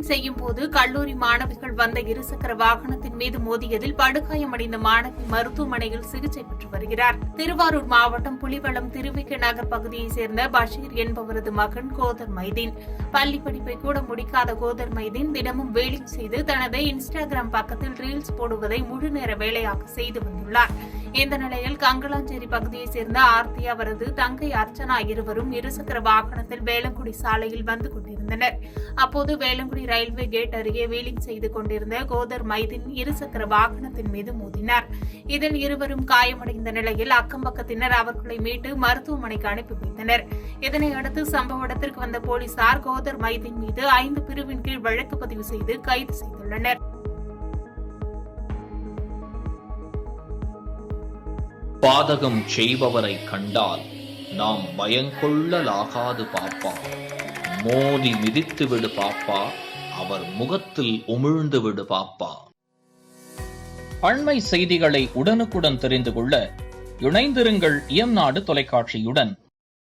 Whaling செய்யும் போது கல்லூரி மாணவிகள் வந்த இருசக்கர வாகனத்தின் மீது மோதியதில் படுகாயமடைந்த மாணவி மருத்துவமனையில் சிகிச்சை பெற்று வருகிறார். திருவாரூர் மாவட்டம் புலிவளம் திருவிக நகர் பகுதியைச் சேர்ந்த பஷீர் என்பவரது மகன் கோதர் மைதீன். பள்ளி படிப்பை கூட முடிக்காத கோதர் மைதீன் தினமும் வேலிங் செய்து தனது இன்ஸ்டாகிராம் பக்கத்தில் ரீல்ஸ் போடுவதை முழுநேர வேலையாக செய்து வந்துள்ளார். இந்த நிலையில் கங்கலாஞ்சேரி பகுதியைச் சேர்ந்த ஆர்த்தி அவரது தங்கை அர்ச்சனா இருவரும் இருசக்கர வாகனத்தில் வேலங்குடி சாலையில் வந்து கொண்டிருந்தனர். அப்போது வேலங்குடி ரயில்வே கேட் அருகே வீலிங் செய்து கொண்டிருந்த கோதர் மைதீன் இருசக்கர வாகனத்தின் மீது மோதினார். இதில் இருவரும் காயமடைந்த நிலையில் அக்கம்பக்கத்தினர் அவர்களை மீட்டு மருத்துவமனைக்கு அனுப்பி வைத்தனர். இதனையடுத்து சம்பவ இடத்திற்கு வந்த போலீசார் கோதர் மைதீன் மீது 5 பிரிவின் கீழ் வழக்கு பதிவு செய்து கைது செய்துள்ளனர். பாதகம் செய்பவரை கண்டால் நாம் பயங்கொள்ளலாகாது பாப்பா. மோதி மிதித்து விடு பாப்பா, அவர் முகத்தில் உமிழ்ந்து விடு பாப்பா. அண்மை செய்திகளை உடனுக்குடன் தெரிந்து கொள்ள இணைந்திருங்கள் இயம்நாடு தொலைக்காட்சியுடன்.